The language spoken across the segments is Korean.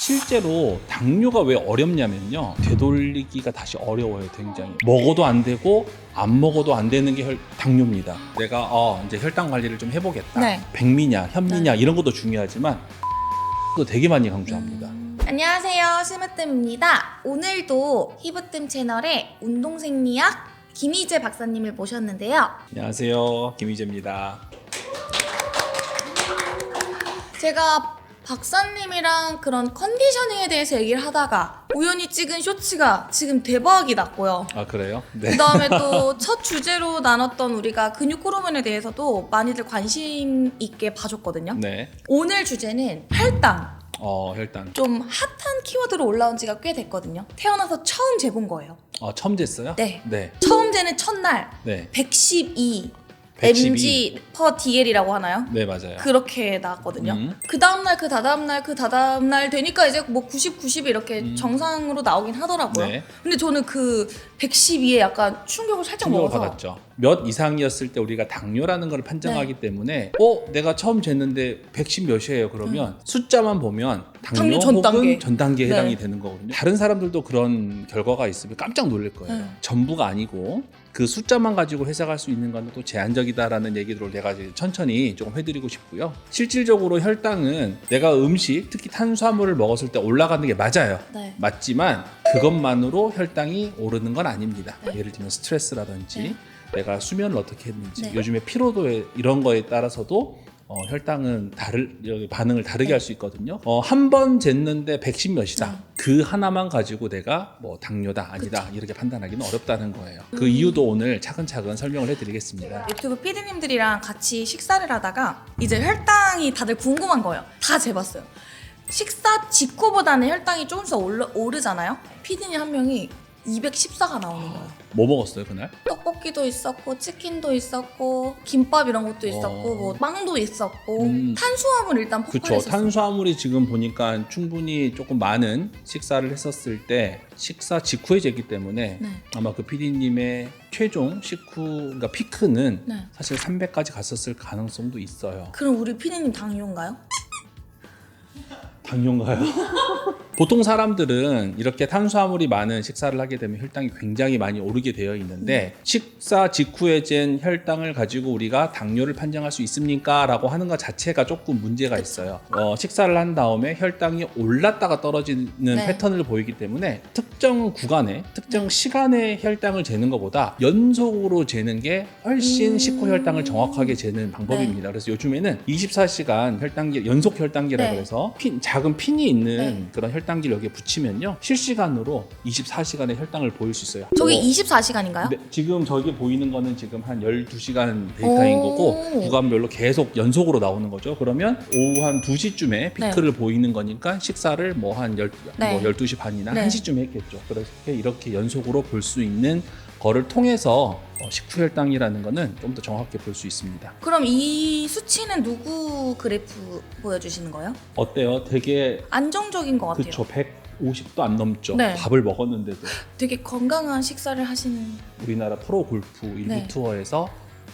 실제로 당뇨가 왜 어렵냐면요, 되돌리기가 다시 어려워요. 굉장히 먹어도 안 되고 안 먹어도 안 되는 게 당뇨입니다. 내가 이제 혈당 관리를 좀 해보겠다. 네. 백미냐 현미냐 이런 것도 중요하지만 또 되게 많이 강조합니다. 안녕하세요, 심으뜸입니다. 오늘도 히브뜸 채널의 운동생리학 김희재 박사님을 모셨는데요. 안녕하세요, 김희재입니다. 제가 박사님이랑 그런 컨디셔닝에 대해서 얘기를 하다가 우연히 찍은 쇼츠가 지금 대박이 났고요. 아, 그래요? 네. 그 다음에 또 첫 주제로 나눴던 우리가 근육 호르몬에 대해서도 많이들 관심 있게 봐줬거든요. 네. 오늘 주제는 혈당. 혈당. 좀 핫한 키워드로 올라온 지가 꽤 됐거든요. 태어나서 처음 재본 거예요. 처음 쟀어요? 네. 네. 처음 재는 첫날 네. 112 112. mg per dl이라고 하나요? 네, 맞아요. 그렇게 나왔거든요. 그 다음날, 그 다다음날, 그 다다음날 되니까 이제 뭐 90, 90 이렇게 정상으로 나오긴 하더라고요. 네. 근데 근데 저는 그 112에 약간 충격을 살짝 충격을 먹어서 받았죠. 몇 이상이었을 때 우리가 당뇨라는 걸 판정하기 때문에 내가 처음 쟀는데 110 몇이에요. 그러면 숫자만 보면 당뇨 전 단계. 혹은 전 단계에 네. 해당이 되는 거거든요. 다른 사람들도 그런 결과가 있으면 깜짝 놀랄 거예요. 네. 전부가 아니고 그 숫자만 가지고 해석할 수 있는 건 또 제한적이다라는 얘기들을 내가 이제 천천히 조금 해드리고 싶고요. 실질적으로 혈당은 내가 음식, 특히 탄수화물을 먹었을 때 올라가는 게 맞아요. 네. 맞지만 그것만으로 혈당이 오르는 건 아닙니다. 네. 예를 들면 스트레스라든지 네. 내가 수면을 어떻게 했는지, 네. 요즘에 피로도에 이런 거에 따라서도 혈당은 반응을 다르게 네. 할 수 있거든요. 한 번 쟀는데 110 몇이다. 네. 그 하나만 가지고 내가 뭐 당뇨다 아니다 이렇게 판단하기는 어렵다는 거예요. 그 이유도 오늘 차근차근 설명을 해드리겠습니다. 유튜브 PD님들이랑 같이 식사를 하다가 이제 혈당이 다들 궁금한 거예요. 다 재봤어요. 식사 직후보다는 혈당이 조금씩 오르잖아요. PD님 한 명이 214가 나오는 거예요. 뭐 먹었어요 그날? 떡볶이도 있었고 치킨도 있었고 김밥 이런 것도 있었고 뭐 빵도 있었고 탄수화물 일단 그렇죠. 폭발했었어요. 탄수화물이 지금 보니까 충분히 조금 많은 식사를 했었을 때 식사 직후에 재기 때문에 네. 아마 그 PD님의 최종 식후, 그러니까 피크는 네. 사실 300까지 갔었을 가능성도 있어요. 그럼 우리 PD님 당뇨인가요? 당뇨인가요? 보통 사람들은 이렇게 탄수화물이 많은 식사를 하게 되면 혈당이 굉장히 많이 오르게 되어 있는데 식사 직후에 잰 혈당을 가지고 우리가 당뇨를 판정할 수 있습니까? 라고 하는 것 자체가 조금 문제가 있어요. 식사를 한 다음에 혈당이 올랐다가 떨어지는 네. 패턴을 보이기 때문에 특정 구간에 특정 시간에 혈당을 재는 것보다 연속으로 재는 게 훨씬 식후 혈당을 정확하게 재는 방법입니다. 그래서 요즘에는 24시간 혈당기, 연속 혈당기라고 네. 해서 작은 핀이 있는 네. 그런 혈당기를 여기에 붙이면요, 실시간으로 24시간의 혈당을 보일 수 있어요. 저게 24시간인가요? 네, 지금 저기 보이는 거는 지금 한 12시간 데이터인 거고 구간별로 계속 연속으로 나오는 거죠. 그러면 오후 한 2시쯤에 피크를 보이는 거니까 식사를 뭐 한 12시 반이나 네. 1시쯤에 했겠죠. 그래서 이렇게 연속으로 볼 수 있는 거를 통해서 식후 혈당이라는 거는 좀 더 정확하게 볼 수 있습니다. 그럼 이 수치는 누구 그래프 보여주시는 거예요? 어때요? 되게 안정적인 것 같아요. 그쵸, 150도 안 넘죠. 네. 밥을 먹었는데도. 되게 건강한 식사를 하시는. 우리나라 프로 골프 일부 네. 투어에서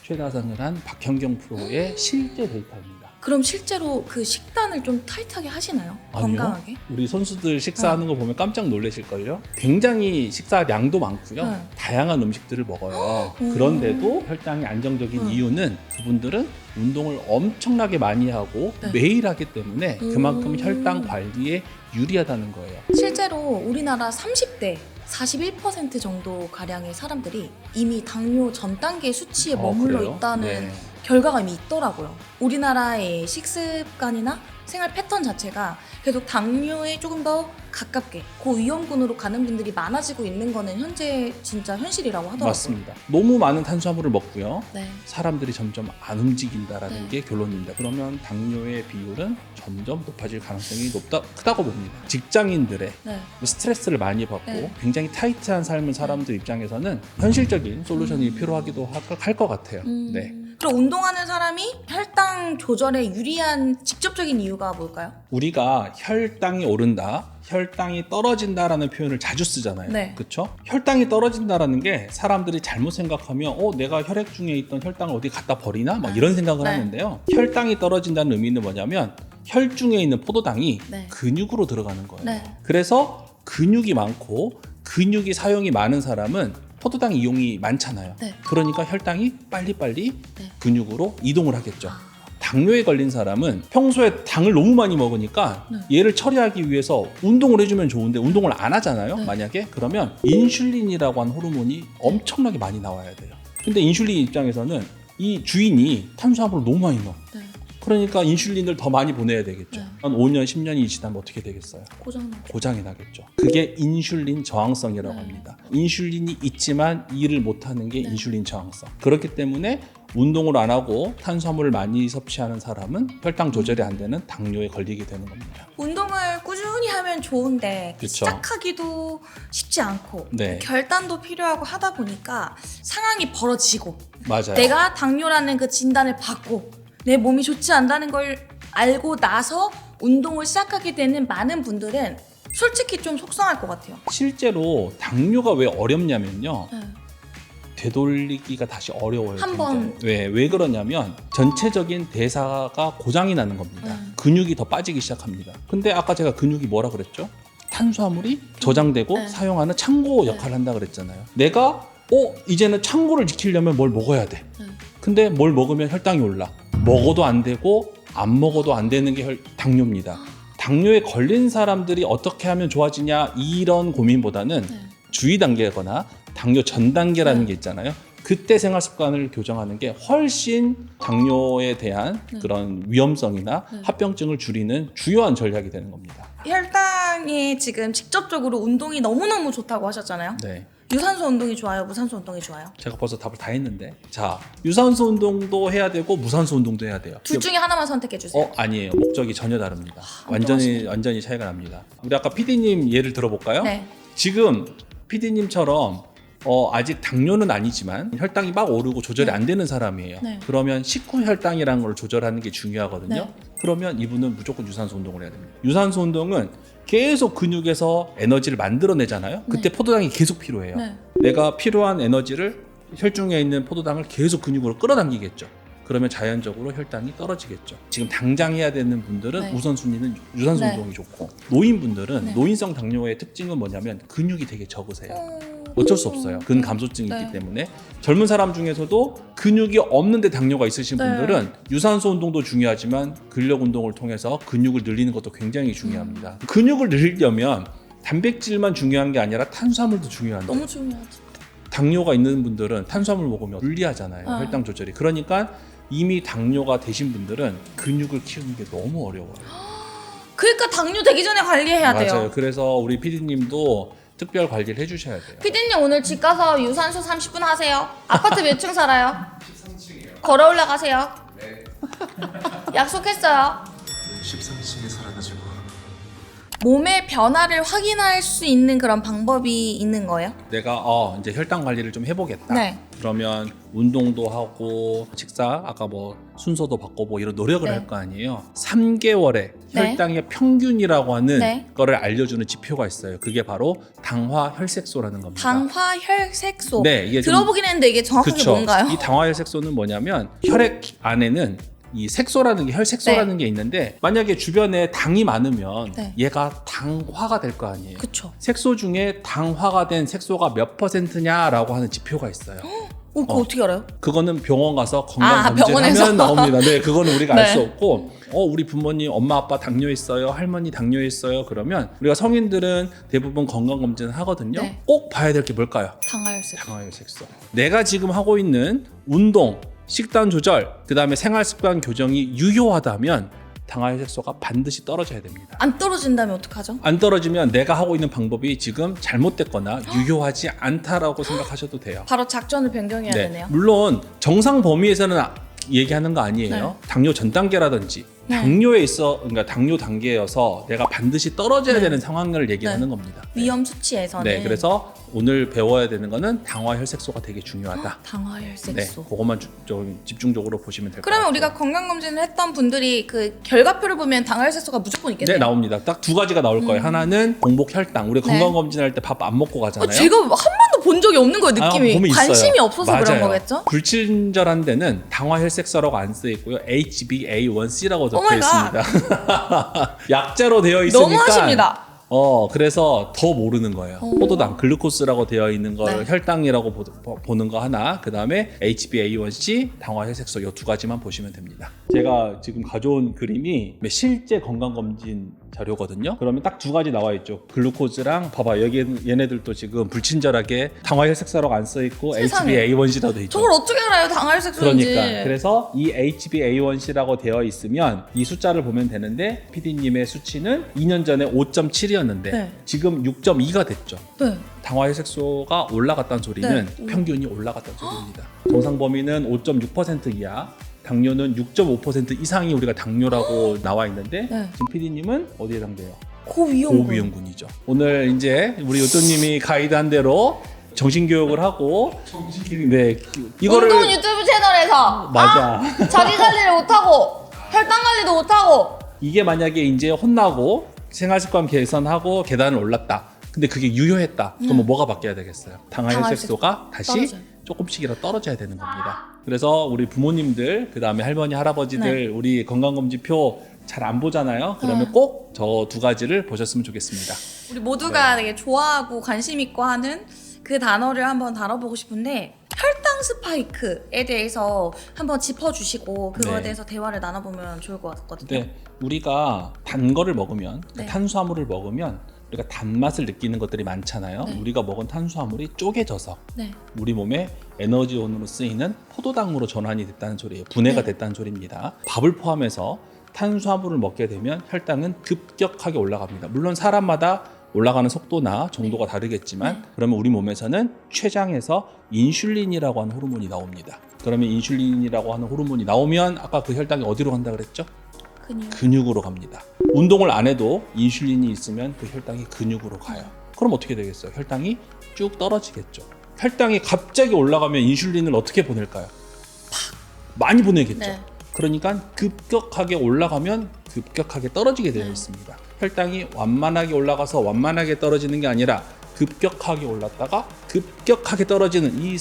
최다승을 한 박현경 프로의 실제 데이터입니다. 그럼 실제로 그 식단을 좀 타이트하게 하시나요? 아니요. 건강하게? 우리 선수들 식사하는 거 보면 깜짝 놀라실걸요? 굉장히 식사량도 많고요. 네. 다양한 음식들을 먹어요. 그런데도 혈당이 안정적인 이유는 그분들은 운동을 엄청나게 많이 하고 네. 매일 하기 때문에 그만큼 혈당 관리에 유리하다는 거예요. 실제로 우리나라 30대 41% 정도 가량의 사람들이 이미 당뇨 전 단계 수치에 머물러 그래요? 있다는 네. 결과가 이미 있더라고요. 우리나라의 식습관이나 생활 패턴 자체가 계속 당뇨에 조금 더 가깝게 고위험군으로 가는 분들이 많아지고 있는 거는 현재 진짜 현실이라고 하더라고요. 맞습니다. 너무 많은 탄수화물을 먹고요. 네. 사람들이 점점 안 움직인다라는 네. 게 결론입니다. 그러면 당뇨의 비율은 점점 높아질 가능성이 크다고 봅니다. 직장인들의 네. 스트레스를 많이 받고 네. 굉장히 타이트한 삶을 사람들 입장에서는 현실적인 솔루션이 필요하기도 할 것 같아요. 네. 그럼 운동하는 사람이 혈당 조절에 유리한 직접적인 이유가 뭘까요? 우리가 혈당이 오른다, 혈당이 떨어진다라는 표현을 자주 쓰잖아요. 네. 그렇죠? 혈당이 떨어진다라는 게 사람들이 잘못 생각하면 내가 혈액 중에 있던 혈당을 어디 갖다 버리나? 막 이런 생각을 네. 하는데요. 혈당이 떨어진다는 의미는 뭐냐면 혈중에 있는 포도당이 네. 근육으로 들어가는 거예요. 네. 그래서 근육이 많고 근육이 사용이 많은 사람은 포도당 이용이 많잖아요. 네. 그러니까 혈당이 빨리빨리 네. 근육으로 이동을 하겠죠. 당뇨에 걸린 사람은 평소에 당을 너무 많이 먹으니까 네. 얘를 처리하기 위해서 운동을 해주면 좋은데 운동을 안 하잖아요. 네. 만약에 그러면 인슐린이라고 하는 호르몬이 엄청나게 많이 나와야 돼요. 근데 인슐린 입장에서는 이 주인이 탄수화물을 너무 많이 넣어. 네. 그러니까 인슐린을 더 많이 보내야 되겠죠. 네. 한 5년, 10년이 지나면 어떻게 되겠어요? 고장나. 고장이 나겠죠. 그게 인슐린 저항성이라고 네. 합니다. 인슐린이 있지만 일을 못하는 게 네. 인슐린 저항성. 그렇기 때문에 운동을 안 하고 탄수화물을 많이 섭취하는 사람은 혈당 조절이 안 되는 당뇨에 걸리게 되는 겁니다. 운동을 꾸준히 하면 좋은데 그쵸. 시작하기도 쉽지 않고 네. 결단도 필요하고 하다 보니까 상황이 벌어지고 맞아요. 내가 당뇨라는 그 진단을 받고 내 몸이 좋지 않다는 걸 알고 나서 운동을 시작하게 되는 많은 분들은 솔직히 좀 속상할 것 같아요. 실제로 당뇨가 왜 어렵냐면요. 네. 되돌리기가 다시 어려워요. 한 굉장히. 번. 왜 그러냐면 전체적인 대사가 고장이 나는 겁니다. 근육이 더 빠지기 시작합니다. 근데 아까 제가 근육이 뭐라 그랬죠? 탄수화물이 저장되고 네. 사용하는 창고 역할을 한다 그랬잖아요. 내가 이제는 창고를 지키려면 뭘 먹어야 돼. 네. 근데 뭘 먹으면 혈당이 올라. 먹어도 안 되고 안 먹어도 안 되는 게 당뇨입니다. 당뇨에 걸린 사람들이 어떻게 하면 좋아지냐 이런 고민보다는 네. 주의 단계거나 당뇨 전 단계라는 네. 게 있잖아요. 그때 생활 습관을 교정하는 게 훨씬 당뇨에 대한 네. 그런 위험성이나 네. 합병증을 줄이는 주요한 전략이 되는 겁니다. 혈당에 지금 직접적으로 운동이 너무너무 좋다고 하셨잖아요. 네. 유산소 운동이 좋아요? 무산소 운동이 좋아요? 제가 벌써 답을 다 했는데, 자, 유산소 운동도 해야 되고 무산소 운동도 해야 돼요. 둘 중에 하나만 선택해 주세요. 아니에요. 목적이 전혀 다릅니다. 운동하시네. 완전히 차이가 납니다. 우리 아까 PD님 예를 들어볼까요? 네. 지금 PD님처럼 아직 당뇨는 아니지만 혈당이 막 오르고 조절이 네. 안 되는 사람이에요. 네. 그러면 식후 혈당이라는 걸 조절하는 게 중요하거든요. 네. 그러면 이분은 무조건 유산소 운동을 해야 됩니다. 유산소 운동은 계속 근육에서 에너지를 만들어내잖아요. 그때 포도당이 계속 필요해요. 네. 내가 필요한 에너지를 혈중에 있는 포도당을 계속 근육으로 끌어당기겠죠. 그러면 자연적으로 혈당이 떨어지겠죠. 지금 당장 해야 되는 분들은 네. 우선순위는 유산소 네. 운동이 좋고, 노인분들은 네. 노인성 당뇨의 특징은 뭐냐면 근육이 되게 적으세요. 어쩔 수 없어요. 근감소증이 네. 있기 때문에. 젊은 사람 중에서도 근육이 없는데 당뇨가 있으신 네. 분들은 유산소 운동도 중요하지만 근력 운동을 통해서 근육을 늘리는 것도 굉장히 중요합니다. 근육을 늘리려면 단백질만 중요한 게 아니라 탄수화물도 중요한데, 너무 중요하지. 당뇨가 있는 분들은 탄수화물 먹으면 불리하잖아요. 아. 혈당 조절이. 그러니까 이미 당뇨가 되신 분들은 근육을 키우는 게 너무 어려워요. 그러니까 당뇨 되기 전에 관리해야 맞아요. 돼요. 그래서 우리 PD님도 특별 관리를 해주셔야 돼요. 피디님 오늘 집 가서 유산소 30분 하세요. 아파트 몇 층 살아요? 13층이요. 걸어 올라가세요. 네. 약속했어요. 13층에 살아가지고 몸의 변화를 확인할 수 있는 그런 방법이 있는 거예요? 내가 이제 혈당 관리를 좀 해보겠다. 네. 그러면 운동도 하고 식사 아까 뭐 순서도 바꿔보고 이런 노력을 네. 할 거 아니에요. 3개월에 네. 혈당의 평균이라고 하는 네. 거를 알려주는 지표가 있어요. 그게 바로 당화혈색소라는 겁니다. 당화혈색소. 네, 이게 좀- 들어보긴 했는데 이게 정확하게 그쵸. 뭔가요? 이 당화혈색소는 뭐냐면 혈액 안에는 이 색소라는 게 혈색소라는 게 있는데, 만약에 주변에 당이 많으면 네. 얘가 당화가 될 거 아니에요. 그쵸. 색소 중에 당화가 된 색소가 몇 %냐라고 하는 지표가 있어요. 그거 어떻게 알아요? 그거는 병원 가서 건강 아, 검진을 병원에서? 하면 나옵니다. 네, 그거는 우리가 네. 알 수 없고, 우리 부모님, 엄마 아빠 당뇨 있어요, 할머니 당뇨 있어요. 그러면 우리가 성인들은 대부분 건강 검진을 하거든요. 네. 꼭 봐야 될 게 뭘까요? 당화혈색소. 당화혈색소. 내가 지금 하고 있는 운동, 식단 조절, 그다음에 생활 습관 교정이 유효하다면 당화혈색소가 반드시 떨어져야 됩니다. 안 떨어진다면 어떡하죠? 안 떨어지면 내가 하고 있는 방법이 지금 잘못됐거나 유효하지 않다라고 생각하셔도 돼요. 바로 작전을 변경해야 되네요. 물론 정상 범위에서는 얘기하는 거 아니에요. 당뇨 전 단계라든지 네. 당뇨에 있어, 그러니까 당뇨 단계여서 내가 반드시 떨어져야 네. 되는 상황을 얘기하는 네. 겁니다. 위험 수치에서는 네, 그래서 오늘 배워야 되는 거는 당화혈색소가 되게 중요하다. 네, 당화혈색소. 그것만 좀 집중적으로 보시면 될 것 같아요. 그러면 우리가 건강검진을 했던 분들이 그 결과표를 보면 당화혈색소가 무조건 있겠네요. 네, 나옵니다. 딱 두 가지가 나올 거예요. 하나는 공복 혈당. 우리 네. 건강검진할 때 밥 안 먹고 가잖아요. 제가 한 번도 본 적이 없는 거예요, 느낌이. 보면 있어요. 관심이 없어서 그런 맞아요. 거겠죠? 불친절한 데는 당화혈색소라고 안 쓰여 있고요. HbA1c라고 적혀 오마이갓. 있습니다. 약자로 되어 있으니까 너무하십니다. 그래서 더 모르는 거예요. 포도당, 글루코스라고 되어 있는 걸 네. 혈당이라고 보는 거 하나, 그 다음에 HbA1c, 당화혈색소 이 두 가지만 보시면 됩니다. 제가 지금 가져온 그림이 실제 건강검진 자료거든요. 그러면 딱 두 가지 나와 있죠. 글루코즈랑 봐봐, 여기 얘네들도 지금 불친절하게 당화혈색소라고 안 써 있고 세상에. HbA1c라고 돼 있죠. 저걸 어떻게 알아요, 당화혈색소인지. 그러니까 그래서 이 HbA1c라고 되어 있으면 이 숫자를 보면 되는데 PD님의 수치는 2년 전에 5.7이었는데 네. 지금 6.2가 됐죠. 네. 당화혈색소가 올라갔다는 소리는 네. 평균이 올라갔다는 소리입니다. 정상 범위는 5.6% 이하, 당뇨는 6.5% 이상이 우리가 당뇨라고 나와 있는데 네. 지금 PD님은 어디에 해당돼요? 고위험군. 고위험군이죠. 오늘 이제 우리 요또님이 가이드한 대로 정신교육을 하고 네 이거를 운동 유튜브 채널에서 맞아. 자기 관리를 못하고 혈당 관리도 못하고 이게 만약에 이제 혼나고 생활습관 개선하고 계단을 올랐다. 근데 그게 유효했다. 그러면 뭐가 바뀌어야 되겠어요? 당화혈색소가 다시 떨어져요. 조금씩이라도 떨어져야 되는 겁니다. 그래서 우리 부모님들, 그 다음에 할머니, 할아버지들, 우리 건강검진표 잘 안 보잖아요. 그러면 꼭 저 두 가지를 보셨으면 좋겠습니다. 우리 모두가 되게 좋아하고 관심 있고 하는 그 단어를 한번 다뤄보고 싶은데 혈당 스파이크에 대해서 한번 짚어주시고 그거에 네. 대해서 대화를 나눠보면 좋을 것 같거든요. 근데 우리가 단 거를 먹으면, 네. 탄수화물을 먹으면 우리가 단맛을 느끼는 것들이 많잖아요. 네. 우리가 먹은 탄수화물이 쪼개져서 네. 우리 몸에 에너지원으로 쓰이는 포도당으로 전환이 됐다는 소리예요. 분해가 네. 됐다는 소리입니다. 밥을 포함해서 탄수화물을 먹게 되면 혈당은 급격하게 올라갑니다. 물론 사람마다 올라가는 속도나 정도가 다르겠지만 그러면 우리 몸에서는 췌장에서 인슐린이라고 하는 호르몬이 나옵니다. 그러면 인슐린이라고 하는 호르몬이 나오면 아까 그 혈당이 어디로 간다 그랬죠? 근육으로 갑니다. 운동을 안 해도 인슐린이 있으면 그 혈당이 근육으로 가요. 그럼 어떻게 되겠어요? 혈당이 쭉 떨어지겠죠. 혈당이 갑자기 올라가면 인슐린을 어떻게 보낼까요? 많이 보내겠죠. 네. 그러니까 급격하게 올라가면 급격하게 떨어지게 되어 있습니다. 혈당이 완만하게 올라가서 완만하게 떨어지는 게 아니라 급격하게 올랐다가 급격하게 떨어지는 이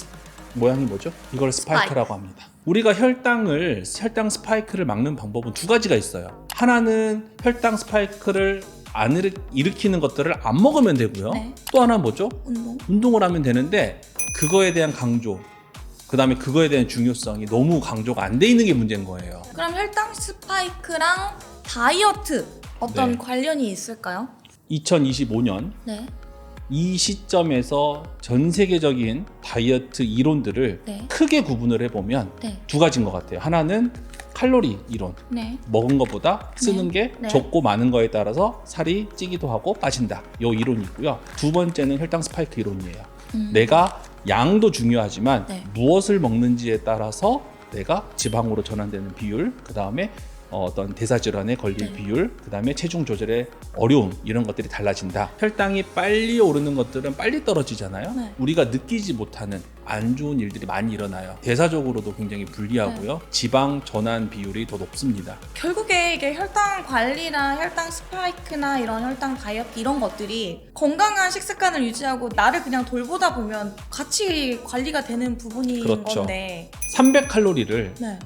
모양이 뭐죠? 이걸 스파이크라고 합니다. 우리가 혈당 스파이크를 막는 방법은 두 가지가 있어요. 하나는 혈당 스파이크를 안 일으키는 것들을 안 먹으면 되고요. 네. 또 하나는 뭐죠? 운동을 하면 되는데 그거에 대한 강조, 그 다음에 그거에 대한 중요성이 너무 강조가 안 돼 있는 게 문제인 거예요. 그럼 혈당 스파이크랑 다이어트 어떤 네. 관련이 있을까요? 2025년 네. 이 시점에서 전 세계적인 다이어트 이론들을 네. 크게 구분을 해보면 네. 두 가지인 것 같아요. 하나는 칼로리 이론, 네. 먹은 것보다 쓰는 게 네. 적고 많은 거에 따라서 살이 찌기도 하고 빠진다. 이 이론이 있고요. 두 번째는 혈당 스파이크 이론이에요. 내가 양도 중요하지만 네. 무엇을 먹는지에 따라서 내가 지방으로 전환되는 비율, 그 다음에 어떤 대사질환에 걸릴 네. 비율, 그 다음에 체중 조절의 어려움, 이런 것들이 달라진다. 혈당이 빨리 오르는 것들은 빨리 떨어지잖아요. 네. 우리가 느끼지 못하는 안 좋은 일들이 많이 일어나요. 대사적으로도 굉장히 불리하고요. 지방 전환 비율이 더 높습니다. 결국에 이게 혈당 관리랑 혈당 스파이크나 이런 혈당 다이어트 이런 것들이 건강한 식습관을 유지하고 나를 그냥 돌보다 보면 같이 관리가 되는 부분인 그렇죠. 건데 300칼로리를 네.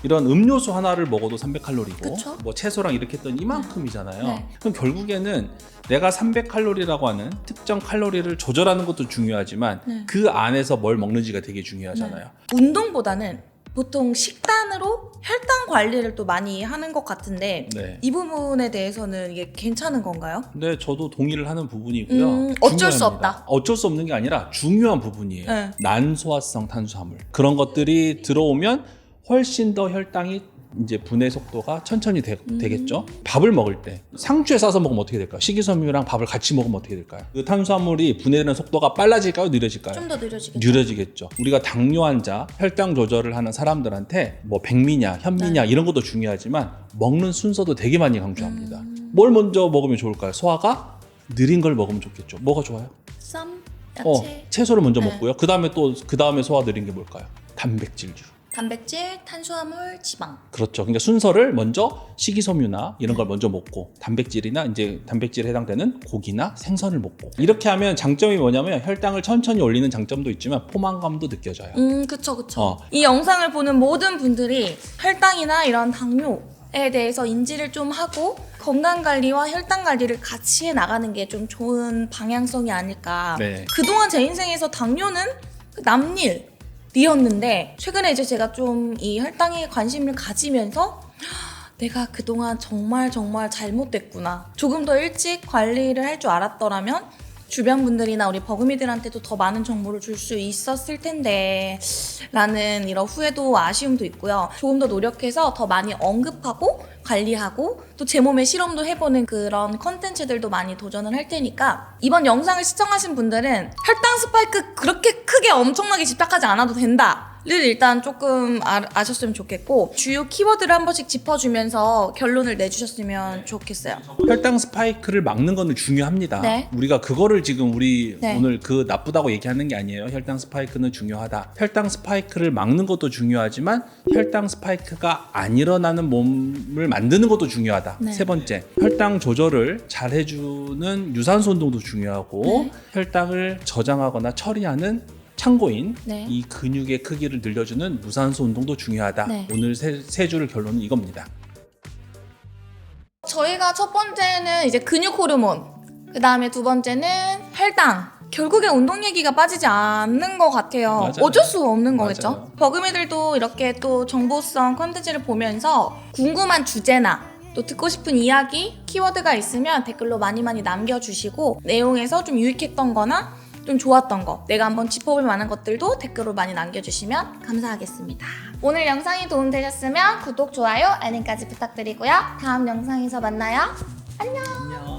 이런 음료수 하나를 먹어도 300칼로리고 그쵸? 뭐 채소랑 이렇게 했더니 이만큼이잖아요. 네. 그럼 결국에는 내가 300칼로리라고 하는 특정 칼로리를 조절하는 것도 중요하지만 네. 그 안에서 뭘 먹는지가 되게 중요하잖아요. 운동보다는 보통 식단으로 혈당 관리를 또 많이 하는 것 같은데 네. 이 부분에 대해서는 이게 괜찮은 건가요? 근데 저도 동의를 하는 부분이고요. 어쩔 수 중요합니다. 없다. 어쩔 수 없는 게 아니라 중요한 부분이에요. 네. 난소화성 탄수화물 그런 것들이 들어오면 훨씬 더 혈당이 이제 분해 속도가 천천히 되겠죠. 밥을 먹을 때 상추에 싸서 먹으면 어떻게 될까요? 식이섬유랑 밥을 같이 먹으면 어떻게 될까요? 그 탄수화물이 분해되는 속도가 빨라질까요? 느려질까요? 좀 더 느려지겠죠. 느려지겠죠. 우리가 당뇨 환자, 혈당 조절을 하는 사람들한테 뭐 백미냐, 현미냐 이런 것도 중요하지만 먹는 순서도 되게 많이 강조합니다. 뭘 먼저 먹으면 좋을까요? 소화가 느린 걸 먹으면 좋겠죠. 뭐가 좋아요? 쌈, 야채. 채소를 먼저 네. 먹고요. 그 다음에 소화 느린 게 뭘까요? 단백질류. 단백질, 탄수화물, 지방. 그렇죠. 그러니까 순서를 먼저 식이섬유나 이런 걸 먼저 먹고 단백질이나 이제 단백질에 해당되는 고기나 생선을 먹고 이렇게 하면 장점이 뭐냐면 혈당을 천천히 올리는 장점도 있지만 포만감도 느껴져요. 그쵸. 어. 이 영상을 보는 모든 분들이 혈당이나 이런 당뇨에 대해서 인지를 좀 하고 건강관리와 혈당관리를 같이 해나가는 게 좀 좋은 방향성이 아닐까. 네. 그동안 제 인생에서 당뇨는 남일이었는데 최근에 이제 제가 좀 이 혈당에 관심을 가지면서 내가 그동안 정말 잘못됐구나. 조금 더 일찍 관리를 할 줄 알았더라면 주변 분들이나 우리 버금이들한테도 더 많은 정보를 줄 수 있었을 텐데 라는 이런 후회도 아쉬움도 있고요. 조금 더 노력해서 더 많이 언급하고 관리하고 또 제 몸에 실험도 해보는 그런 컨텐츠들도 많이 도전을 할 테니까 이번 영상을 시청하신 분들은 혈당 스파이크 그렇게 크게 엄청나게 집착하지 않아도 된다 를 일단 조금 아셨으면 좋겠고 주요 키워드를 한 번씩 짚어주면서 결론을 내주셨으면 좋겠어요. 혈당 스파이크를 막는 거는 중요합니다. 네. 우리가 그거를 지금 우리 네. 오늘 그 나쁘다고 얘기하는 게 아니에요. 혈당 스파이크는 중요하다. 혈당 스파이크를 막는 것도 중요하지만 혈당 스파이크가 안 일어나는 몸을 만드는 것도 중요하다. 네. 세 번째, 혈당 조절을 잘 해주는 유산소 운동도 중요하고 혈당을 저장하거나 처리하는 참고인 네. 이 근육의 크기를 늘려주는 무산소 운동도 중요하다. 네. 오늘 세 줄의 결론은 이겁니다. 저희가 첫 번째는 이제 근육 호르몬, 그 다음에 두 번째는 혈당. 결국에 운동 얘기가 빠지지 않는 것 같아요. 맞아요. 어쩔 수 없는 맞아요. 거겠죠. 버금이들도 이렇게 또 정보성 컨텐츠를 보면서 궁금한 주제나 또 듣고 싶은 이야기, 키워드가 있으면 댓글로 많이 남겨주시고 내용에서 좀 유익했던 거나 좀 좋았던 거, 내가 한번 짚어볼 만한 것들도 댓글로 많이 남겨주시면 감사하겠습니다. 오늘 영상이 도움되셨으면 구독, 좋아요, 알림까지 부탁드리고요. 다음 영상에서 만나요. 안녕!